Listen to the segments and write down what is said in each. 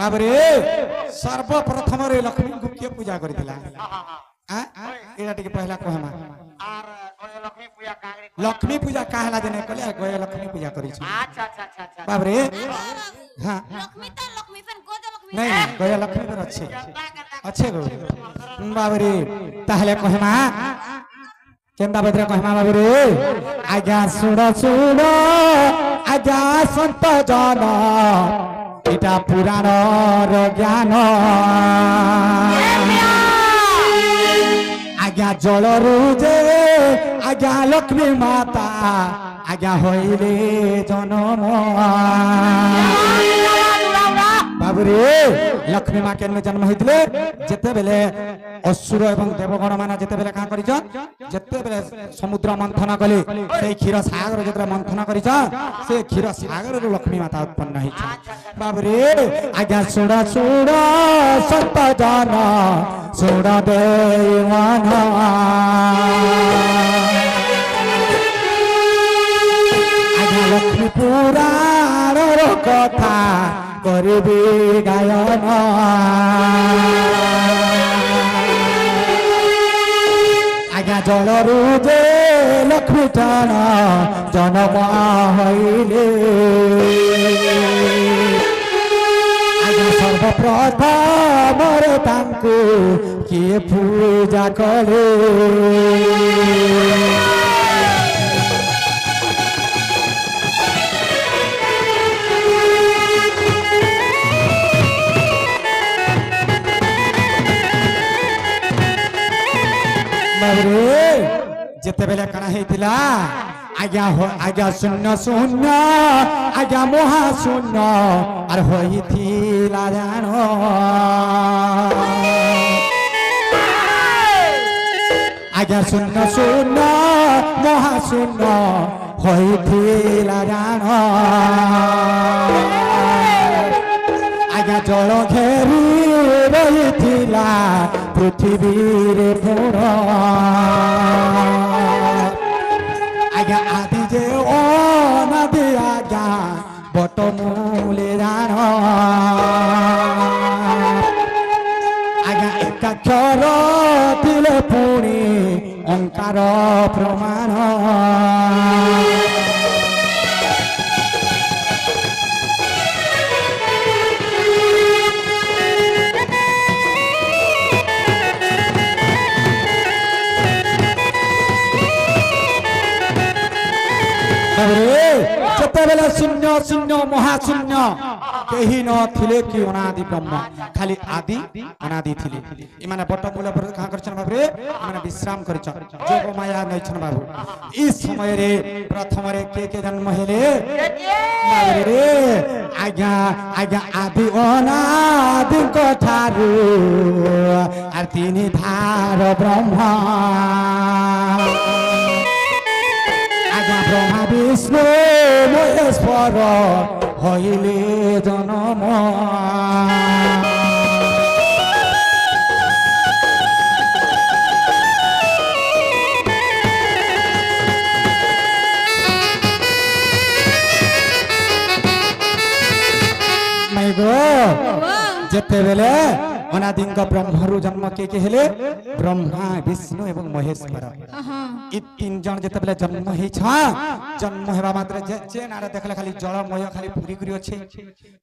बाबरे सर्वप्रथम रे लक्ष्मी को किए पूजा करथिला एटा टिके पहला कहमा आर गय लक्ष्मी पूजा कांगरे लक्ष्मी पूजा काहला जने कहले गय लक्ष्मी पूजा करी छी अच्छा अच्छा अच्छा अच्छा बाबरे हां लक्ष्मी तो लक्ष्मी फन गोद लक्ष्मी नहीं गय लक्ष्मी पर अच्छे अच्छे गो बाबरे ताहले कहमा केंदा बद्र कहमा बाबरे आज्ञा सुड़ सुड़ आज्ञा संत जन इटा पुराण ज्ञान आज्ञा जलरू जे आज्ञा लक्ष्मी माता आज्ञा होइले जन्म बाबुरे लक्ष्मी माँ केन जन्म होइतले जेते बेले असुर एवं देवगण माना जेते बेले का करिछन जेते बेले समुद्र मंथन कले से क्षीर सागर जेते मंथन करिछन से क्षीर सागर रु लक्ष्मी माता उत्पन्न होइछन बाबुरे आज्ञा सुड़ा सुड़ा संत जन सुड़ा देवान आज्ञा लक्ष्मी पुराण कथा करबी गायन आज्ञा जलरू जे लक्ष्मी टाण जन्म हईले आज्ञा सर्वप्रथम तांको किए पूजा करे जेते बेले कणा हेतिला आज्ञा शून्य शून्य आज्ञा महाशून्य आर होइथिला जान आज्ञा शून्य शून्य महाशून्य होइथिला जान आज्ञा जल घेरी रहिथिला पृथ्वी रे पूर्ण आज्ञा आदि जे अनादि आज्ञा बट मूले जान आज्ञा एकाक्षर तिले पुणी ओंकार प्रमाण जेतेबेले शून्य शून्य महाशून्य केही न थिले कि अनादि ब्रह्म खाली आदि अनादि थिले इमाने बटमूल पर का करछन बाबरे इमाने विश्राम करछन जोग माया नैछन बाबू इस समय रे प्रथम रे के जन्म हेले बाबरे आज्ञा आज्ञा आदि अनादि कथारु आर तिनी धार ब्रह्मा ब्रह्मा विष्णु महेश्वर हईले जन्म जेते बेले अनादिंग ब्रह्मरु जन्म के हेले ब्रह्मा विष्णु एवं महेश्वर इ तीन जन जेते बेले जन्म हे छ जन्म हेबा मात्र जे नारे देखले खाली जलमय खाली पूरी करी अछि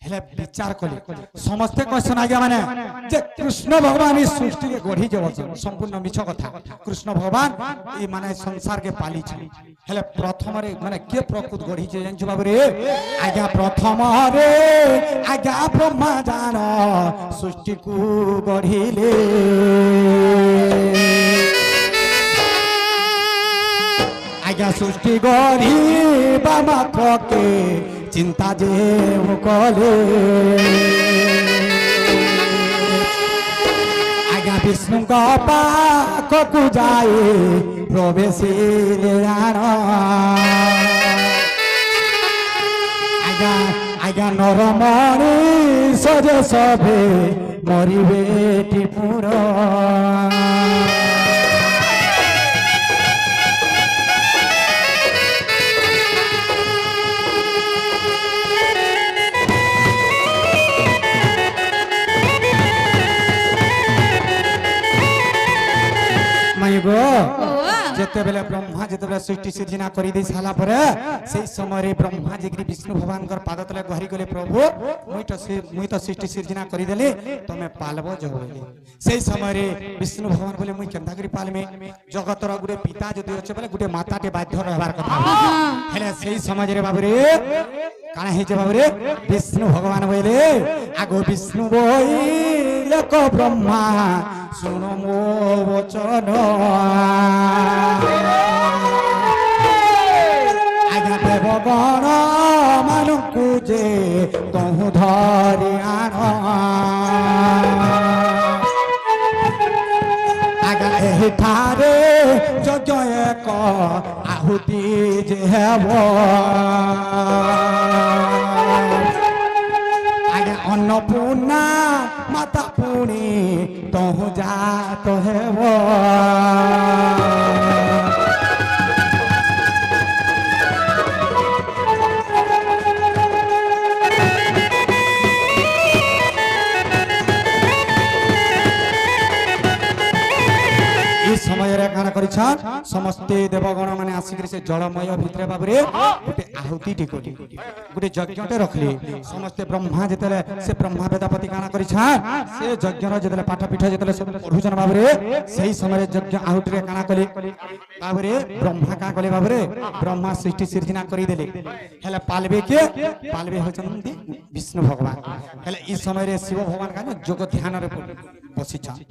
हेले विचार कले समस्त क्वेश्चन आज्ञा माने जे कृष्ण भगवान इस सृष्टि के गढ़ी जब संपूर्ण मिछ कथा कृष्ण भगवान ई माने संसार के पाली छ हेले प्रथम रे माने के प्रकृत गढ़ी जे जानछु बाबू रे आज्ञा प्रथम रे आज्ञा ब्रह्मा जान सृष्टि को गढ़िले आज्ञा सृष्टि गढ़ी मात्र के चिंता जे कले आज्ञा विष्णु पाक को जाए प्रवेश आज्ञा आज्ञा नरमणि सजे सभे मरिबे टिपुर যেতেবেলে ব্রহ্মা যেতেবেলে সৃষ্টি সির্জনা করে দেই সালা পরে সেই সময়ে ব্রহ্মা যেগিরি বিষ্ণু ভগবানଙ୍କର পাদ তলে গুহারি গলে প্রভু মুই তো সৃষ্টি সির্জনা করে দেলি তুমি পালব জগলি সেই সময়ে বিষ্ণু ভগবান বলে মুই কেনতা করি পালমে জগতর গুটে পিতা যদি আছে বলে গুটে মাতাটে বাধ্য রহবার কথা হেলে সেই সমাজরে বাবুরে কানা হইছে বাবুরে বিষ্ণু ভগবান বলে আগো বিষ্ণু বইলে ক ব্রহ্মা শুনো মো বচন আজ্ঞা দেবগণ ମାନଙ୍କୁ যে তহু ধরি আন আজ্ঞା এহিଠାରେ যজ্ঞ এক আহুতি যে ହେବ আজ্ঞା ଅନ୍ନପୂର୍ଣ୍ଣା ମାତା ପୁଣି ତହୁ ଜାତ ହେବ ସମୟରେ କାଣା କରିଛନ୍ ସମସ୍ତେ ଦେବଗଣ ମାନେ ଆସିକରି ସେ ଜଳମୟ ଭିତରେ ବାବୁରେ ଗୋଟେ ଆହୁତିଟେ କଲେ ଗୋଟେ ଯଜ୍ଞଟେ ରଖିଲେ ସମସ୍ତେ ବ୍ରହ୍ମା ଯେତେବେଳେ ସେ ବ୍ରହ୍ମା ବେଦପତି କାଣା କରିଛନ୍ ସେ ଯଜ୍ଞର ଯେତେବେଳେ ପାଠ ପିଠ ଯେତେବେଳେ ସବୁ ପଢୁଛନ୍ ବାବୁରେ ସେହି ସମୟରେ ଯଜ୍ଞ ଆହୁତିରେ କାଣା କଲେ ବାବୁରେ ବ୍ରହ୍ମା କାଣା କଲେ ବାବୁରେ ବ୍ରହ୍ମା ସୃଷ୍ଟି ସିର୍ଜନା କରିଦେଲେ ହେଲେ ପାଲବେ କିଏ ପାଲବେ ହଉଛନ୍ତି ବିଷ୍ଣୁ ଭଗବାନ ହେଲେ এই ସମୟରେ ଶିବ ଭଗବାନ କାଣା ଯୋଗ ଧ୍ୟାନରେ ବସିଛନ୍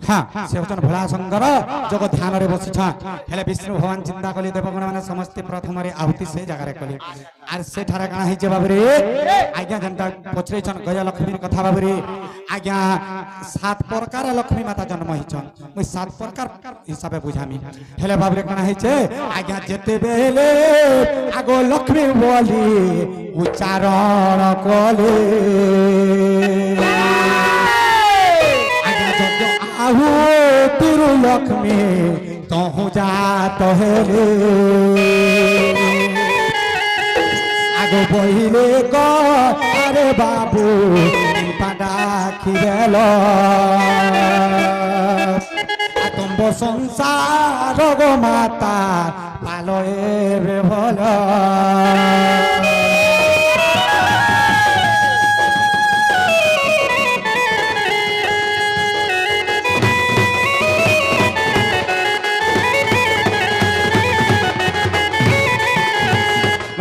হ্যাঁ সে হচ্ছেন ভোলা শঙ্কর যোগ ধ্যাନରେ বসিছন হেলে বিষ্ণু ভগবান চিন্তা কলে দেবগণ মানে সমস্তে প্রথমরে আহুতি সে জায়গায় কলে আর সেঠারে কাଣା হইছে বাবুরে আজ্ঞা যেনটা পচরেছন গজলক্ষ্মীর কথা বাবুরে আজ্ঞা 7 প্রকার লক্ষ্মী মাতা জন্ম হইছন মুই 7 প্রকার হিসাবে বুঝামি হেলে বাবুরে কাଣା হইছে আজ্ঞা যেতে বেলে আগো লক্ষ্মী বলি উচ্চারণ কলে আহু তিরু লক্ষ্মী তহু জাত হেলে আগো বহিলে ক আরে বাবু পাডাখি দেল আতম্ব সংসার গো মাতা পালয়ে রে ভল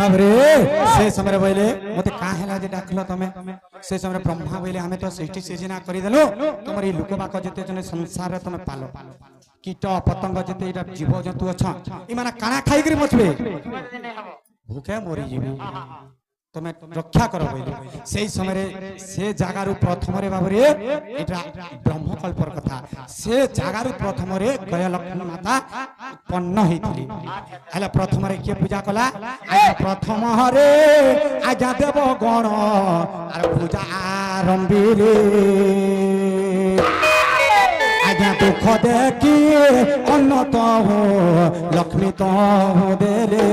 বাবরে সে সময় বইলে মতে কা হেলা যে ডাকলো তুমি সে সময় ব্রহ্মা বইলে আমি তো সৃষ্টি সৃজনা করে দেলো তোমার এই লোকবাক যেতে জনে সংসারে তুমি পালো কীট পতঙ্গ যেতে এটা জীব জন্তু অছ ইমানে কানা খাইকরি বসবে ভুকে মরি যাবে তুমি রক্ষা কর বইলে সেই সময় সে জায়গারু প্রথমরে বাবরে এটা ব্রহ্মকল্পর কথা সে জায়গারু প্রথমরে গয়লক্ষ্মী মাতা উৎপন্ন হইতিলি হেলে প্রথমরে কে পূজা কলা আজ্ঞা প্রথমরে আজ্ঞা দেব গণ আর পূজা আরম্ভিলে আজ্ঞা দুঃখ দেখি অন্ন তহু লক্ষ্মী তহু দেলে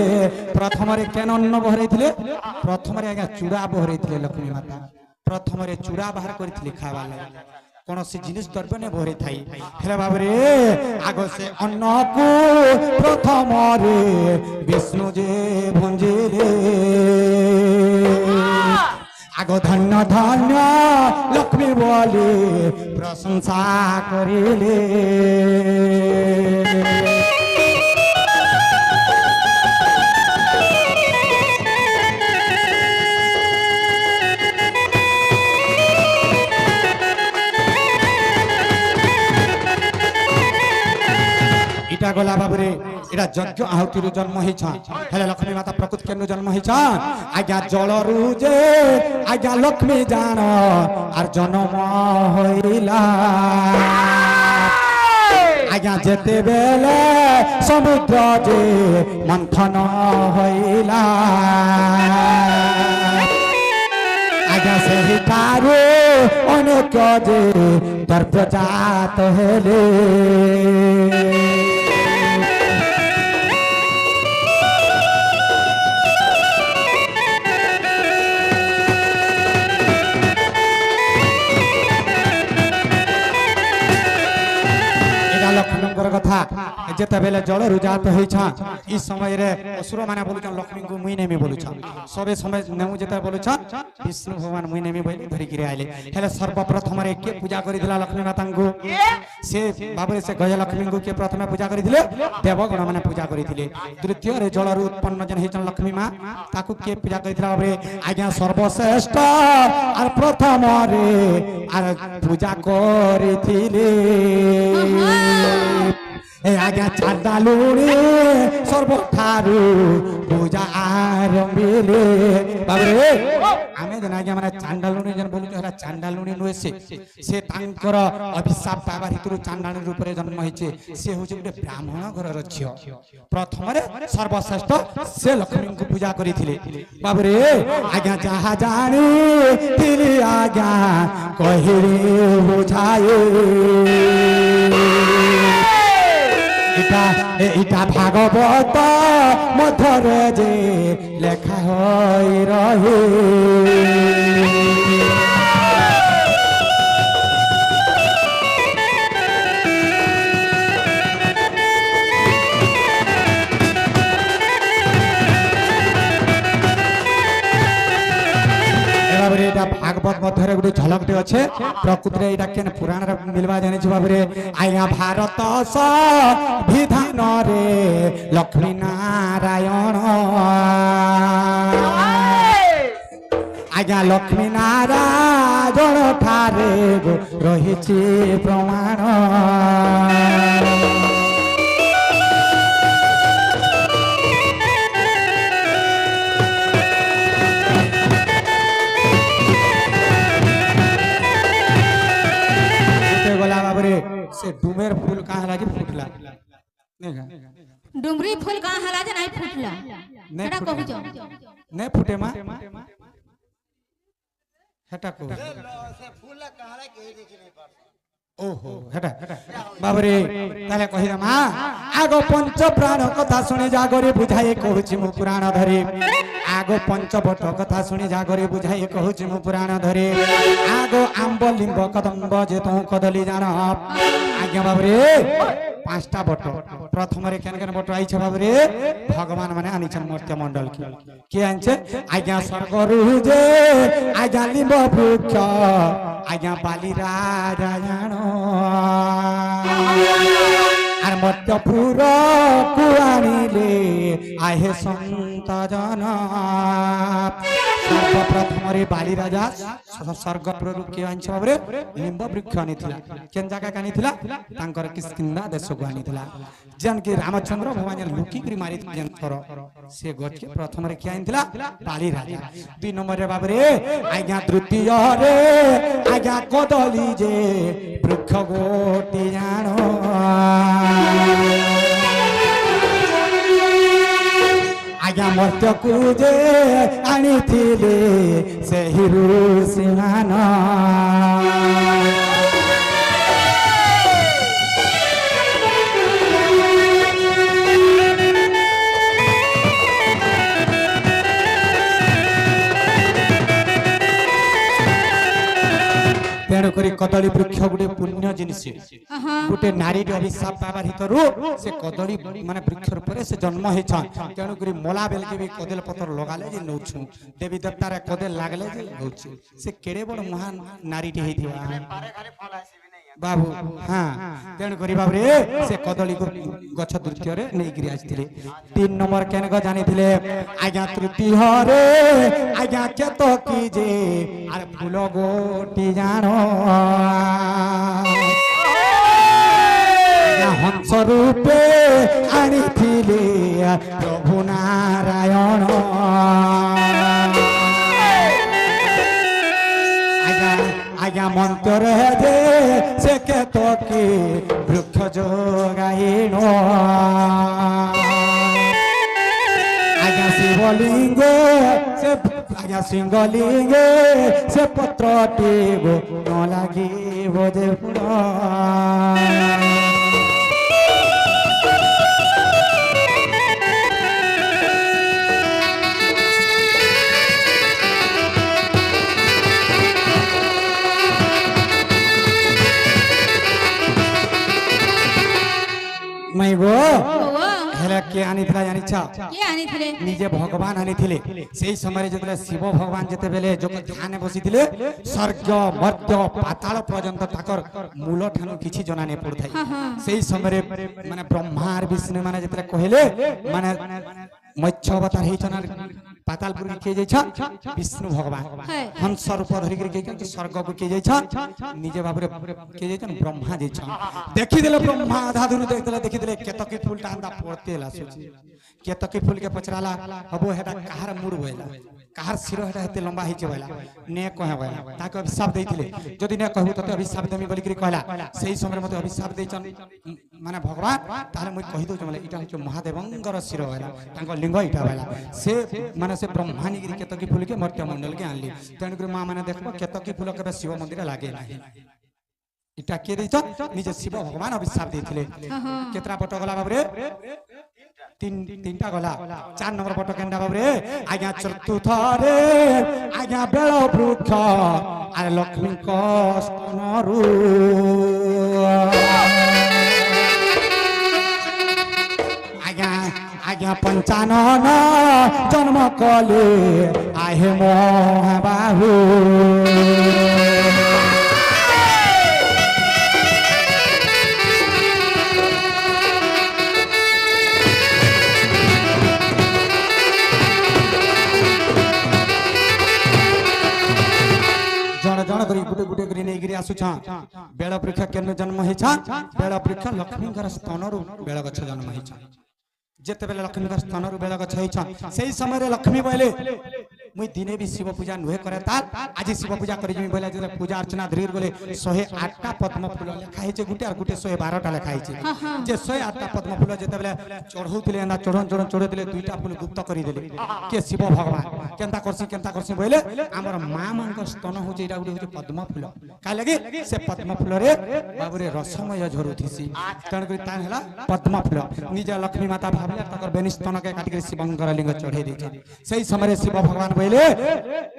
প্রথমরে কেন অন্ন বহরাইଥିଲେ প্রথমরে আজ্ঞা চূড়া বহরাইଥିଲେ লক্ষ্মী মাতা প্রথমরে চূড়া বাহার করিଥିଲେ খাবার লাগি কোনসি জিনিস দ্রব্য নে ভরে থাই হেলে বাবরে আগ সে অন্নকু প্রথমরে বিষ্ণু যে ভঞ্জিলে আগ ধন্য ধন্য লক্ষ্মী বলে প্রশংসা করিলে এটা গলা বাবুরে এটা যজ্ঞ আহুতির জন্ম হইছ হেলে লক্ষ্মী মাতা প্রকৃত কেন জন্ম হইছ আজ্ঞা জলরু যে আজ্ঞা লক্ষ্মী জান আর জন্ম হইলা আজ্ঞা যেতে বেলে সমুদ্র যে মন্থন হইলা আজ্ঞা সেহিটারে অনেক যে দর্পজাত হেলে আগর কথা যেতবেলে জলরু জাত হইছা এই সময়ে অসুর মানে বলুছন লক্ষ্মীকে মুই নেমি বলুছন সবে সময় নেমু যেতে বলুছন বিষ্ণু ভগবান মুই নেমি বলি ধরিকি আইলে হেলে সর্বপ্রথমরে কে পূজা করিদিলা লক্ষ্মী মাতাঙ্কু সে বাবুরে সে গজলক্ষ্মীଙ୍କୁ কে প্রথমে পূজা করিদিলে দেবগণ মানে পূজা করিদিলে দ্বিতীয়রে জলরু উৎপন্ন যেন হইছন লক্ষ্মী মা তাকু কে পূজা করিদিলা বাবুরে আজ্ঞা সর্বশ্রেষ্ঠ আর প্রথমরে আর পূজা করিদিলে এ আজ্ঞা চাঁদালুনি সর্বঠারু পূজা আরম্ভিলে বাবুরে আমি যেন আজ্ঞা মানে চান্ডালুনি যেন বলুছ হেলা চান্ডালুনি নুহে সে তাঙ্কর অভিশাপ পাইবার হিতরু চান্ডালুনি রূপে জন্ম হয়েছে সে হচ্ছে গোটে ব্রাহ্মণ ঘরর ঝিও প্রথমে সর্বশ্রেষ্ঠ সে লক্ষ্মীଙ୍କୁ পূজা করিଥିଲେ বাবুরে আজ্ঞা যাহা জানি তিনি আজ্ঞা কহিরে বুঝায়ে এটা ভাগবত মধ্যরে যে লেখা হই রহে এটা ভাগবত মধ্যে গোটে ঝলকটি আছে প্রকৃতিরে এটা কেন পুরাণরে মিলবা জানিছি বাবুরে আজ্ঞা ভারত বিধান রে লক্ষ্মী নারায়ণ আজ্ঞা লক্ষ্মী নারায়ণ ঠারে রহিছে প্রমাণ से डूमेर फूल कहाँ लागे फुटला डुमरी फूल कहाँ हला जे नहीं फुटला एटा कहू जो नहीं फुटे मां हेटा को ସେ ଫୁଲ କାହାଳେ କେହି ଦେଖି ନାହିଁ ପାର ओहो हेटा बाबरे ताले कहि मा आगो पंच प्राण कथा सुनि जागरे बुझाए कहूची मु पुराण धरे आगो पंचवट कथा सुनि जागरे बुझाए कहूची मु पुराण धरे आगो आंब लिंब कदम्ब जे तू कदली जान आज्ञा बाबरे पांचटा बट प्रथम रे केन केन बट आइछ बाबरे भगवान माने आनिछन मर्त्य मंडल के आनछे आज्ञा स्वर्ग रुजे आज्ञा लिंब वृक्ष आज्ञा बाली राजायण আর মর্ত্যপুর কুয়ানিলে আহে সন্ত জন সর্বপ্রথমরে বালি রাজা স্বর্গপুর কে আনছে বাবরে লিম্ব বৃক্ষ আনিছিলা কেন জায়গা আনিছিলা তাঙ্কর কিষ্কিন্ধা দেশকু আনিছিলা যেন কি রামচন্দ্র ভগবান লুকি করে মারি যেন থর সে গছকে প্রথমরে কে আনিছিলা বালি রাজা দুই নম্বরে বাবরে আজ্ঞা তৃতীয় রে আজ্ঞা কদলি যে বৃক্ষ গোটি জানো आज्ञा मर्त्यकु जे आनिथिले सेहि ऋषिमान तेणु करी कदली वृक्ष गोटे पुण्य जिनिस गोटे नारी अभिशाप पाइबार हितरु से कदली माने वृक्ष रूप से जन्म होइछन तेणु करी मोला बेल के भी कदल पत्र लगाले जे नउछु देवी देवता रे कदल लागले जे नउछु से केड़े बड़ महान नारी टी हेथिबा ପାରେ ଖାଲି ଫଳ ଆସିବି ନାହିଁ बाबू हाँ तेणु करी बाबू से कदली को गछ तृतीय रे नहीं गिरी आछथिले तीन नंबर केन ग जानिथिले आज्ञा तृतीय रे आज्ञा केत की जे आर फूल गोटी जानो हंस रूपे आनिथिले प्रभु नारायण आज्ञा मंत्र जे से के तो की वृक्ष जोगाइनो आज्ञा शिवलिंग से आज्ञा सिंहलिंग से पत्रटी गो न लागी बोधे पुरा কে আনিଥିଲା জানিছ କିଏ ଆଣିଥିଲେ ନିଜେ ଭଗବାନ ଆଣିଥିଲେ ସେଇ ସମୟରେ ଯେତେବେଳେ ଶିବ ଭଗବାନ ଯେତେବେଳେ ଯୋଗ ଧ୍ୟାନ ବସିଥିଲେ ସ୍ୱର୍ଗ ମର୍ତ୍ୟ ପାତାଳ ପର୍ଯ୍ୟନ୍ତ ତାଙ୍କର ମୂଳ ଠାରୁ କିଛି ଜଣା ନାଇଁ ପଡୁଥାଏ ସେଇ ସମୟରେ ମାନେ ବ୍ରହ୍ମା আর ବିଷ୍ଣୁ ମାନେ ଯେତେବେଳେ କହିଲେ ମାନେ মৎস্য অবতার হয়েছেন আর পাতালপুর কে যাইছ বিষ্ণু ভগবান হংস রূপ ধরিকি কে স্বর্গকে কে যাইছ নিজে ভাবরে কে যাইছেন ব্রহ্মা যাইছ দেখিদেলে ব্রহ্মা আধা দূর দেখিদেলে কেতকি ফুলটা আন্দা পড়তে লাসুছি কেতকি ফুলকে পচরালা হবো হেটা কাহার মুড় বইলা কাহার শির হেটা হেতে লম্বা হইছে বইলা নে কহে বইলা তাকে অভিশাপ দেইଥିଲେ যদি নে কহু ততে অভিশাপ দেমি বলি কি কইলা সেই সময় মতে অভিশাপ দেইছন মানে ভগবান তাহলে মই কহি দઉં বলে এটা হচ্ছে মহাদেবঙ্গর শির বইলা তাঙ্ক লিঙ্গ এটা বইলা সে মানে সে ব্রহ্মানি গিরি কেতকি ফুলকে মর্ত্য মণ্ডল কে আনলি তেণু করে মা মানে দেখবো কেতকি ফুল কেবে শিব মন্দিরে লাগে নাই এটা কে দিছ নিজে শিব ভগবান অভিশাপ দিয়েছিলে কেতরা পট গলা বাবরে তিনটা গলা 4 নম্বর পট কেন্ডা বাবরে আজ্ঞা চতুর্থরে আজ্ঞা বেল বৃক্ষ আর লক্ষ্মী কস্তনরু আজ্ঞা আজ্ঞা পঞ্চানন জন্ম কলে আহে মহাবাহু जन करी गुटे गुटे करी नै गिरी आसु छा बेल वृक्ष केन जन्म हे छा बेल वृक्ष लक्ष्मी घर स्तनरु बेल गछ जन्म हे छा जेते बेले लक्ष्मी घर स्तनरु बेल गछ हे छा सेही समय रे लक्ष्मी बोले मुई दिने भी शिव पूजा नुहे करे ता आज शिव पूजा करी जमी बोले जे पूजा अर्चना धीर गले 108 टा पद्म फूल लेखा हे छे गुटे और गुटे 112 टा लेखा हे छे जे 108 टा पद्म फूल जेते बेले चढ़ौतिले ना चढ़ौतिले दुईटा फूल गुप्त करी देले के शिव भगवान केंता करसी बोले हमर मां मान को स्तन हो जे एटा गुटे हो पद्म फूल का लगे से पद्म फूल रे बाबूरे रसमय झरुथिसी तण करी ता हला पद्म फूल निज लक्ष्मी माता भाबले तकर बेनी स्तन के काटी के शिवंकर लिंग चढ़े देछे सेही समय शिव भगवान बोले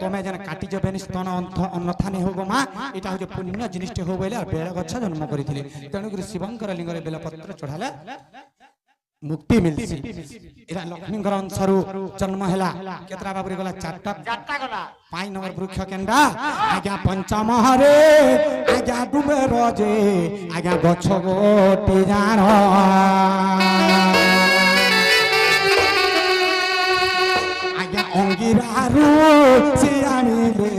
तमे जन काटी जे बेनी स्तन अन्नथा नै होगो मा एटा हो पुण्य जिनिष्ट हो बोले और बेल गछ जन्म करिथिले तण करी शिवंकर लिंग रे बेलपत्र चढ़ाले मुक्ति मिलसी एरा लक्ष्मी घर अंशरु जन्म हला केतरा बाबुरे गला चारटा गला 5 नंबर वृक्ष केंडा आज्ञा पंचम हरे आज्ञा डुबे रजे आज्ञा गछ गोटी जान आज्ञा अंगिरारु से आनिले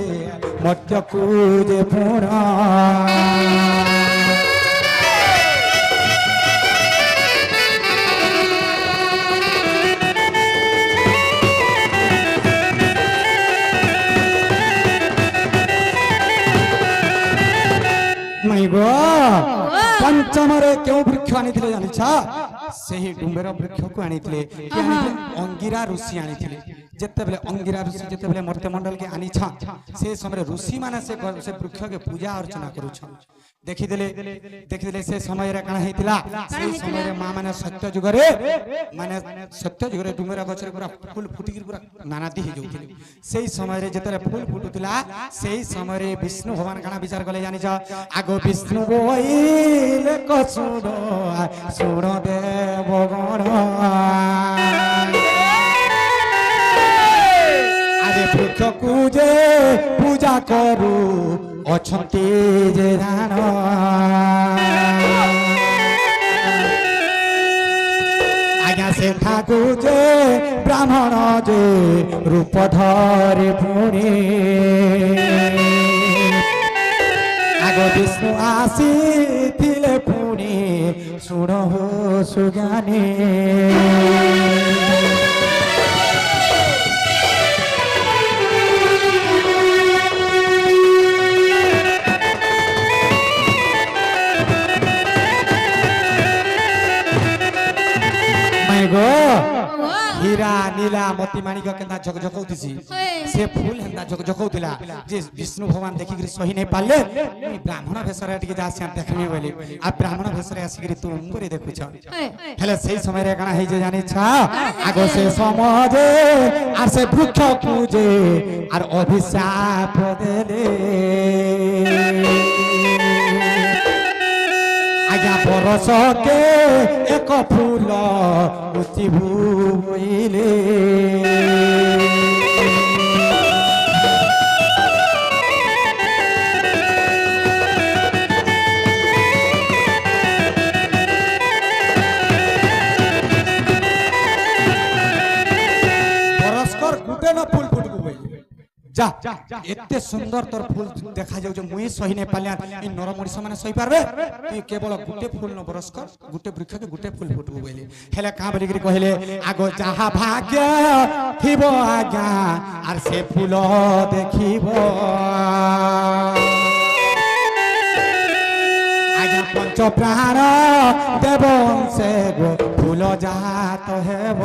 मध्य कुजे पुरा पंचम रे क्यों वृक्ष आनिथिले जानिछा सेही डुंबेर वृक्ष को आनिथिले के आनिथिले अंगिरा ऋषि आनिथिले जेते बेले अंगिरा ऋषि जेते बेले मर्त्य मंडल के आनिछा से समय ऋषि माने से वृक्ष के पूजा अर्चना करूछ देखिदेले से समय रे काना हेतिला से समय रे मां माने सत्य जुग रे डुंगरा गछ रे पूरा फूल फुटी पूरा नानादी हे जाउथिले सेही समय रे जेते फूल फुटुतिला सेही समय रे विष्णु भगवान काना विचार करले जानि जा आगो विष्णु बोइले कसुडो सुरो देव गण आरे वृक्ष पूजे पूजा करू अछंती जे राण आज्ञा से ठाकु जे ब्राह्मण जे रूप धरे पुणी आगो विष्णु आसी थिले पुणी सुण हो सुज्ञानी हीरा नीला मोती माणिक केंदा झकझकौतिसी से फूल हेंदा झकझकौतिला जे विष्णु भगवान देखि गिरी सही नै पाले ब्राह्मण भेसरे टिके जासी देखमी बोली आ ब्राह्मण भेसरे आसी गिरी तू उंगरी देखुछ हेले सेही समय रे काना हे जे जानि छा आगो से समाजे आ से वृक्ष पूजे आर अभिशाप देले ଆଜ୍ଞା ବରଷକେ ଏକ ଫୁଲ ଲୁଚିବୁ ବୋଇଲେ বরস্কর গুটে না ফুল ফুটবু বইলে যা এতে সুন্দর তোর ফুল দেখা যাচ্ছে মুই সহি নাই পালিয়া এই নর মଣିষ মানে সহি পারবে তুই কেবল গুটে ফুল ন বরস্কর গুটে বৃক্ষকে গুটে ফুল ফুটবু বইলে হেলে কা বলি করি কহিলে আগ যাহা ভাগ্য থিব আজ্ঞা আর সে ফুল দেখিব আজ্ঞা পঞ্চ প্রাণ দেব সে গো ফুল জাত হেব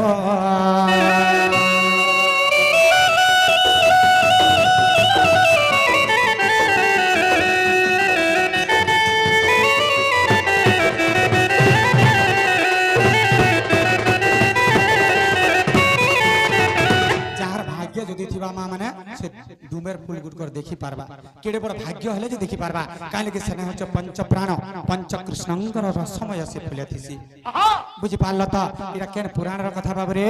যদি থিবা মা মানে সে ডুমের ফুল গুটকর দেখি পারবা কেড়ে বড় ভাগ্য হলে যে দেখি পারবা কাইলে কি সেনে হচ্ছে পঞ্চ প্রাণ পঞ্চ কৃষ্ণঙ্কর রসময় সে ফুলে থিসি বুঝি পারল তো এটা কেন পুরাণের কথা বাবরে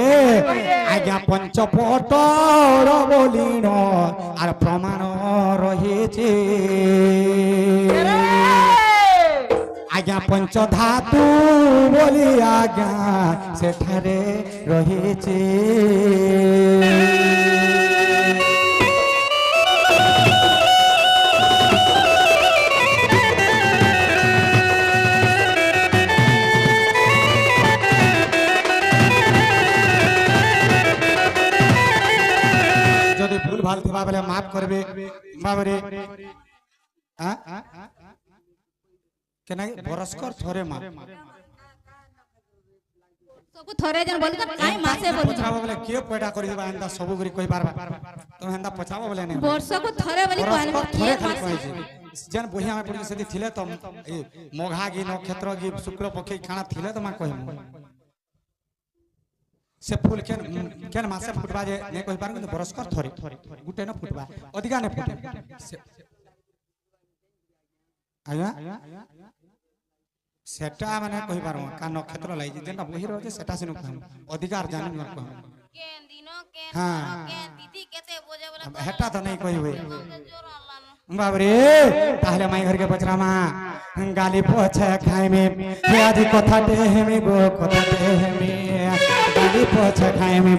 আজ্ঞা পঞ্চ পটর বলিন আর প্রমাণ রয়েছে আজ্ঞা পঞ্চ ধাতু বলি আজ্ঞা সেঠারে রয়েছে যদি ভুল ভাল থিবা বলে মাফ করবে বাবরে হ্যাঁ কেন বরস্কর থরে মা ସବୁ ଥରେ ଜଣ ବୋଲି ତ କାଇଁ ମାସେ ବୋଲି ପଚାବ বলে কে পয়ডা করি দিবা এন্দা সবু করি কই পারবা তুমি এন্দা পচাব বলে নাই ବର୍ଷକୁ ଥରେ ବୋଲି କହିଲେ থরে খালি কইছি যেন বহি আমি পড়ি সেদি থিলে তো এই মঘা গি নক্ষত্র গি শুক্ল পক্ষে খানা থিলে তো মা কইম সে ফুল কেন কেন মাসে ফুটবা যে নে কই পার কিন্তু বরস্কর থরে গুটে ন ফুটবা অধিকা নে ফুটে আয়া সেটা মানে কই পারো কা নক্ষত্র লাইজি যেটা বহি রছে সেটা সিনু কম অধিকার জানি ন কম কেন দিন কেন হ্যাঁ কেন তিথি কেতে বোঝে বলে হেটা তো নাই কই হই জোর আল্লাহ বাবরে তাহলে মাই ঘরকে বচরামা গালি পোছে খাইমে হে আদি কথাতে হেমি গো কথাতে হেমি গালি পোছে খাইমে